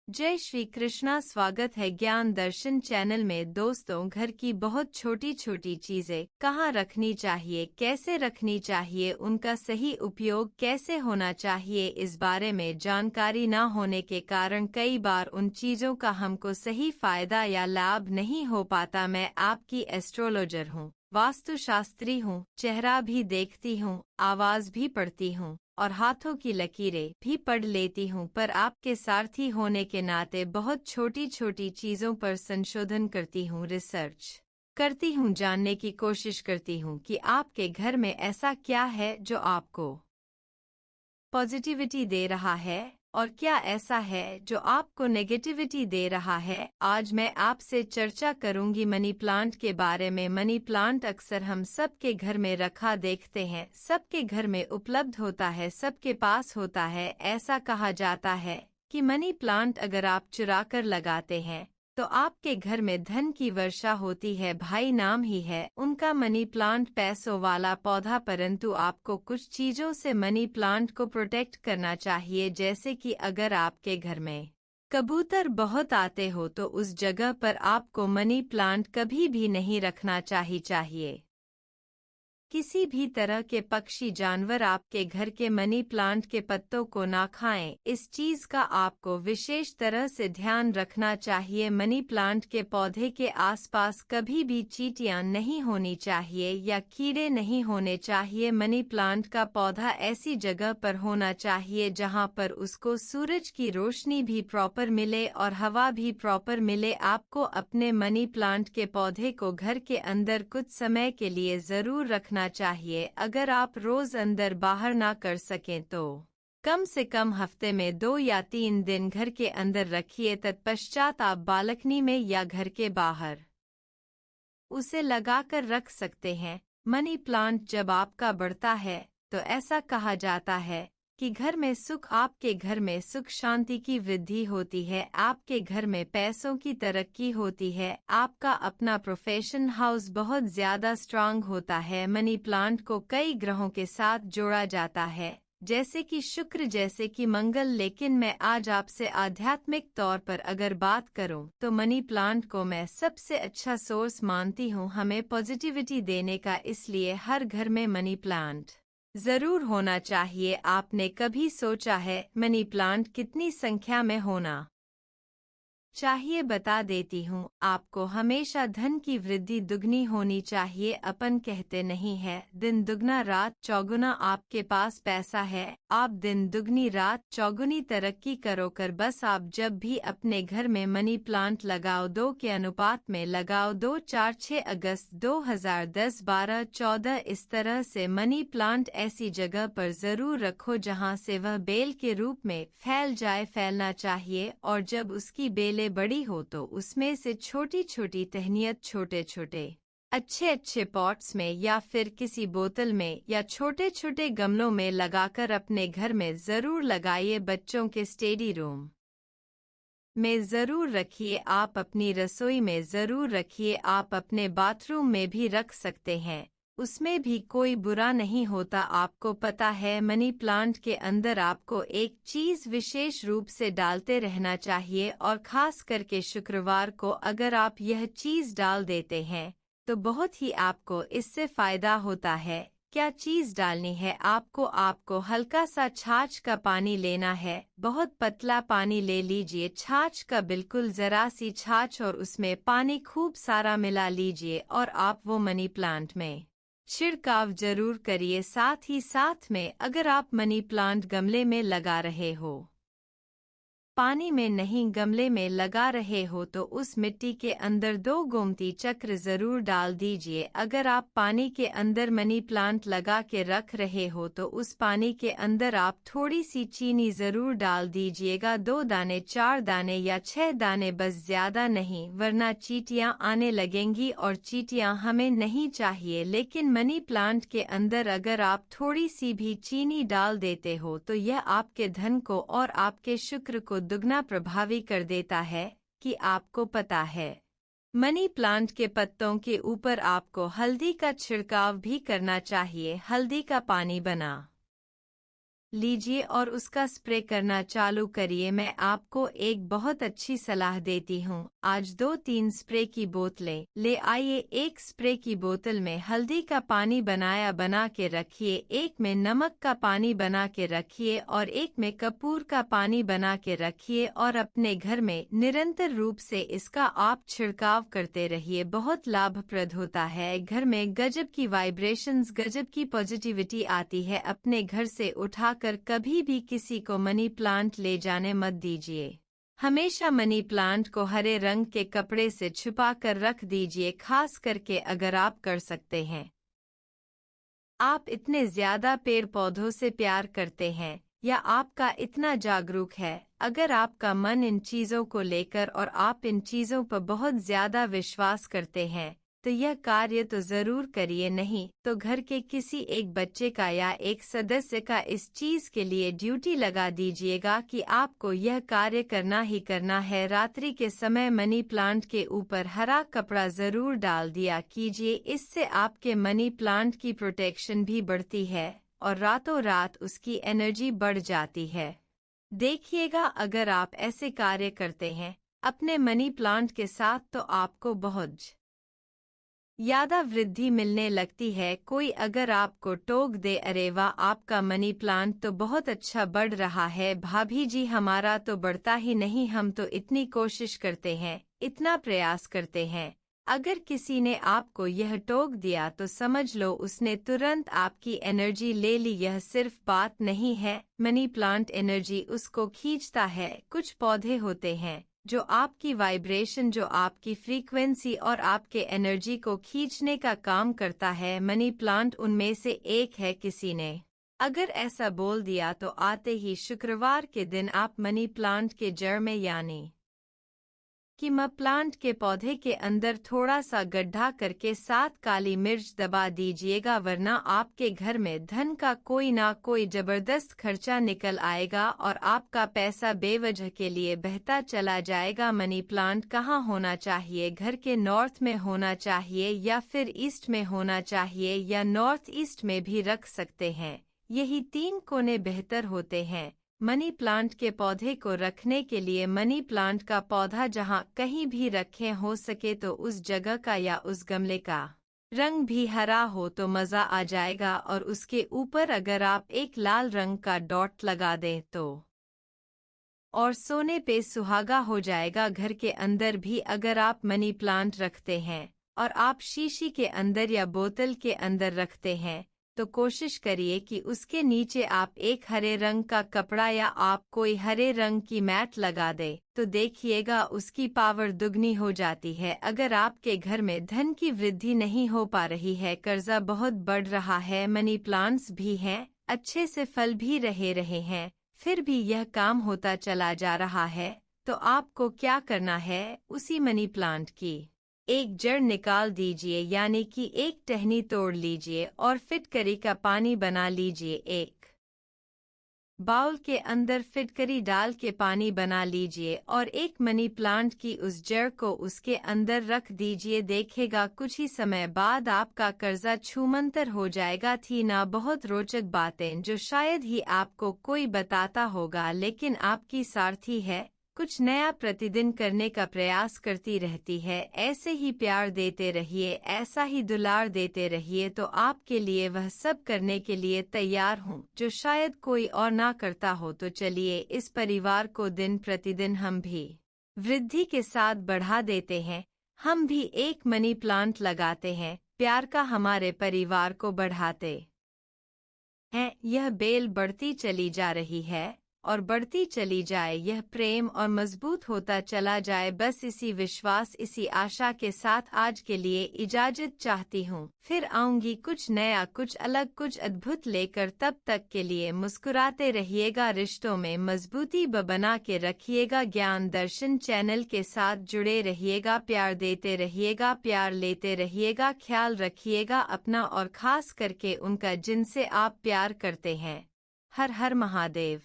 जय श्री कृष्णा। स्वागत है ज्ञान दर्शन चैनल में। दोस्तों, घर की बहुत छोटी छोटी चीजें कहाँ रखनी चाहिए, कैसे रखनी चाहिए, उनका सही उपयोग कैसे होना चाहिए, इस बारे में जानकारी न होने के कारण कई बार उन चीजों का हमको सही फायदा या लाभ नहीं हो पाता। मैं आपकी एस्ट्रोलॉजर हूँ, वास्तुशास्त्री हूँ, चेहरा भी देखती हूँ, आवाज भी पढ़ती हूँ और हाथों की लकीरें भी पढ़ लेती हूँ, पर आपके सारथी होने के नाते बहुत छोटी छोटी चीजों पर संशोधन करती हूँ, रिसर्च करती हूँ, जानने की कोशिश करती हूँ कि आपके घर में ऐसा क्या है जो आपको पॉजिटिविटी दे रहा है और क्या ऐसा है जो आपको नेगेटिविटी दे रहा है। आज मैं आपसे चर्चा करूंगी मनी प्लांट के बारे में। मनी प्लांट अक्सर हम सबके घर में रखा देखते हैं, सबके घर में उपलब्ध होता है, सबके पास होता है। ऐसा कहा जाता है कि मनी प्लांट अगर आप चुरा कर लगाते हैं तो आपके घर में धन की वर्षा होती है। भाई नाम ही है उनका मनी प्लांट, पैसों वाला पौधा, परंतु आपको कुछ चीजों से मनी प्लांट को प्रोटेक्ट करना चाहिए। जैसे कि अगर आपके घर में कबूतर बहुत आते हो तो उस जगह पर आपको मनी प्लांट कभी भी नहीं रखना चाहिए। किसी भी तरह के पक्षी जानवर आपके घर के मनी प्लांट के पत्तों को ना खाएं, इस चीज का आपको विशेष तरह से ध्यान रखना चाहिए। मनी प्लांट के पौधे के आसपास कभी भी चींटियां नहीं होनी चाहिए या कीड़े नहीं होने चाहिए। मनी प्लांट का पौधा ऐसी जगह पर होना चाहिए जहां पर उसको सूरज की रोशनी भी प्रॉपर मिले और हवा भी प्रॉपर मिले। आपको अपने मनी प्लांट के पौधे को घर के अंदर कुछ समय के लिए जरूर रखना चाहिए। अगर आप रोज अंदर बाहर ना कर सकें तो कम से कम हफ्ते में 2 या 3 दिन घर के अंदर रखिए। तत्पश्चात आप बालकनी में या घर के बाहर उसे लगाकर रख सकते हैं। मनी प्लांट जब आपका बढ़ता है तो ऐसा कहा जाता है कि घर में सुख, आपके घर में सुख शांति की वृद्धि होती है, आपके घर में पैसों की तरक्की होती है, आपका अपना प्रोफेशन हाउस बहुत ज्यादा स्ट्रांग होता है। मनी प्लांट को कई ग्रहों के साथ जोड़ा जाता है, जैसे कि शुक्र, जैसे कि मंगल। लेकिन मैं आज आपसे आध्यात्मिक तौर पर अगर बात करूं तो मनी प्लांट को मैं सबसे अच्छा सोर्स मानती हूं हमें पॉजिटिविटी देने का, इसलिए हर घर में मनी प्लांट जरूर होना चाहिए। आपने कभी सोचा है मनी प्लांट कितनी संख्या में होना चाहिए? बता देती हूँ आपको, हमेशा धन की वृद्धि दुगनी होनी चाहिए। अपन कहते नहीं है दिन दुगना रात चौगुना, आपके पास पैसा है, आप दिन दुगनी रात चौगुनी तरक्की करो कर। बस आप जब भी अपने घर में मनी प्लांट लगाओ 2 के अनुपात में लगाओ, 2, 4, 6 अगस्त 2010, 12, 14 इस तरह से मनी प्लांट ऐसी जगह पर जरूर रखो जहां से वह बेल के रूप में फैल जाए, फैलना चाहिए। और जब उसकी बेलें बड़ी हो तो उसमें से छोटी छोटी टहनियाँ छोटे छोटे अच्छे पॉट्स में या फिर किसी बोतल में या छोटे छोटे गमलों में लगाकर अपने घर में जरूर लगाइए। बच्चों के स्टडी रूम में जरूर रखिए, आप अपनी रसोई में जरूर रखिए, आप अपने बाथरूम में भी रख सकते हैं, उसमें भी कोई बुरा नहीं होता। आपको पता है मनी प्लांट के अंदर आपको एक चीज विशेष रूप से डालते रहना चाहिए और खास करके शुक्रवार को अगर आप यह चीज डाल देते हैं तो बहुत ही आपको इससे फायदा होता है। क्या चीज डालनी है आपको हल्का सा छाछ का पानी लेना है, बहुत पतला पानी ले लीजिए, छाछ का बिल्कुल जरा सी छाछ, और उसमें पानी खूब सारा मिला लीजिए और आप वो मनी प्लांट में छिड़काव जरूर करिए। साथ ही साथ में अगर आप मनी प्लांट गमले में लगा रहे हो, पानी में नहीं गमले में लगा रहे हो, तो उस मिट्टी के अंदर 2 गोमती चक्र जरूर डाल दीजिए। अगर आप पानी के अंदर मनी प्लांट लगा के रख रहे हो तो उस पानी के अंदर आप थोड़ी सी चीनी जरूर डाल दीजिएगा, 2 दाने 4 दाने या 6 दाने, बस ज्यादा नहीं, वरना चींटियां आने लगेंगी और चींटियां हमें नहीं चाहिए। लेकिन मनी प्लांट के अंदर अगर आप थोड़ी सी भी चीनी डाल देते हो तो यह आपके धन को और आपके शुक्र को दुगना प्रभावी कर देता है। कि आपको पता है मनी प्लांट के पत्तों के ऊपर आपको हल्दी का छिड़काव भी करना चाहिए, हल्दी का पानी बना लीजिए और उसका स्प्रे करना चालू करिए। मैं आपको एक बहुत अच्छी सलाह देती हूँ। आज 2-3 स्प्रे की बोतलें ले आइए। एक स्प्रे की बोतल में हल्दी का पानी बना के रखिए, एक में नमक का पानी बना के रखिए और एक में कपूर का पानी बना के रखिए और अपने घर में निरंतर रूप से इसका आप छिड़काव करते रहिए। बहुत लाभप्रद होता है। घर में गजब की वाइब्रेशंस, गजब की पॉजिटिविटी आती है। अपने घर से उठाकर कभी भी किसी को मनी प्लांट ले जाने मत दीजिए। हमेशा मनी प्लांट को हरे रंग के कपड़े से छुपा कर रख दीजिए, खास करके अगर आप कर सकते हैं। आप इतने ज्यादा पेड़ पौधों से प्यार करते हैं या आपका इतना जागरूक है, अगर आपका मन इन चीज़ों को लेकर और आप इन चीज़ों पर बहुत ज्यादा विश्वास करते हैं, तो यह कार्य तो जरूर करिए। नहीं तो घर के किसी एक बच्चे का या एक सदस्य का इस चीज के लिए ड्यूटी लगा दीजिएगा कि आपको यह कार्य करना ही करना है। रात्रि के समय मनी प्लांट के ऊपर हरा कपड़ा जरूर डाल दिया कीजिए। इससे आपके मनी प्लांट की प्रोटेक्शन भी बढ़ती है और रातों रात उसकी एनर्जी बढ़ जाती है। देखिएगा, अगर आप ऐसे कार्य करते हैं अपने मनी प्लांट के साथ तो आपको बहुत ज्यादा वृद्धि मिलने लगती है। कोई अगर आपको टोक दे, अरे वाह आपका मनी प्लांट तो बहुत अच्छा बढ़ रहा है भाभी जी, हमारा तो बढ़ता ही नहीं, हम तो इतनी कोशिश करते हैं, इतना प्रयास करते हैं। अगर किसी ने आपको यह टोक दिया तो समझ लो उसने तुरंत आपकी एनर्जी ले ली। यह सिर्फ बात नहीं है, मनी प्लांट एनर्जी उसको खींचता है। कुछ पौधे होते हैं जो आपकी वाइब्रेशन, जो आपकी फ्रीक्वेंसी और आपके एनर्जी को खींचने का काम करता है। मनी प्लांट उनमें से एक है। किसी ने अगर ऐसा बोल दिया तो आते ही शुक्रवार के दिन आप मनी प्लांट के जड़ में यानी कि प्लांट के पौधे के अंदर थोड़ा सा गड्ढा करके 7 काली मिर्च दबा दीजिएगा, वरना आपके घर में धन का कोई ना कोई जबरदस्त खर्चा निकल आएगा और आपका पैसा बेवजह के लिए बहता चला जाएगा। मनी प्लांट कहाँ होना चाहिए? घर के नॉर्थ में होना चाहिए या फिर ईस्ट में होना चाहिए या नॉर्थ ईस्ट में भी रख सकते हैं। यही 3 कोने बेहतर होते हैं मनी प्लांट के पौधे को रखने के लिए। मनी प्लांट का पौधा जहाँ कहीं भी रखें, हो सके तो उस जगह का या उस गमले का रंग भी हरा हो तो मज़ा आ जाएगा। और उसके ऊपर अगर आप एक लाल रंग का डॉट लगा दें तो और सोने पे सुहागा हो जाएगा। घर के अंदर भी अगर आप मनी प्लांट रखते हैं और आप शीशी के अंदर या बोतल के अंदर रखते हैं तो कोशिश करिए कि उसके नीचे आप एक हरे रंग का कपड़ा या आप कोई हरे रंग की मैट लगा दे, तो देखिएगा उसकी पावर दुगनी हो जाती है। अगर आपके घर में धन की वृद्धि नहीं हो पा रही है, कर्जा बहुत बढ़ रहा है, मनी प्लांट्स भी हैं, अच्छे से फल भी रहे हैं, फिर भी यह काम होता चला जा रहा है, तो आपको क्या करना है? उसी मनी प्लांट की एक जड़ निकाल दीजिए, यानी कि एक टहनी तोड़ लीजिए और फिटकरी का पानी बना लीजिए। एक बाउल के अंदर फिटकरी डाल के पानी बना लीजिए और एक मनी प्लांट की उस जड़ को उसके अंदर रख दीजिए। देखेगा कुछ ही समय बाद आपका कर्जा छूमंतर हो जाएगा। थी ना बहुत रोचक बातें जो शायद ही आपको कोई बताता होगा, लेकिन आपकी सारथी है, कुछ नया प्रतिदिन करने का प्रयास करती रहती है। ऐसे ही प्यार देते रहिए, ऐसा ही दुलार देते रहिए, तो आपके लिए वह सब करने के लिए तैयार हूँ जो शायद कोई और ना करता हो। तो चलिए इस परिवार को दिन प्रतिदिन हम भी वृद्धि के साथ बढ़ा देते हैं। हम भी एक मनी प्लांट लगाते हैं, प्यार का हमारे परिवार को बढ़ाते हैं। यह बेल बढ़ती चली जा रही है और बढ़ती चली जाए, यह प्रेम और मजबूत होता चला जाए। बस इसी विश्वास, इसी आशा के साथ आज के लिए इजाजत चाहती हूँ। फिर आऊंगी कुछ नया, कुछ अलग, कुछ अद्भुत लेकर। तब तक के लिए मुस्कुराते रहिएगा, रिश्तों में मजबूती बना के रखिएगा। ज्ञान दर्शन चैनल के साथ जुड़े रहिएगा, प्यार देते रहिएगा, प्यार लेते रहिएगा। ख्याल रखिएगा अपना और खास करके उनका जिनसे आप प्यार करते हैं। हर हर महादेव।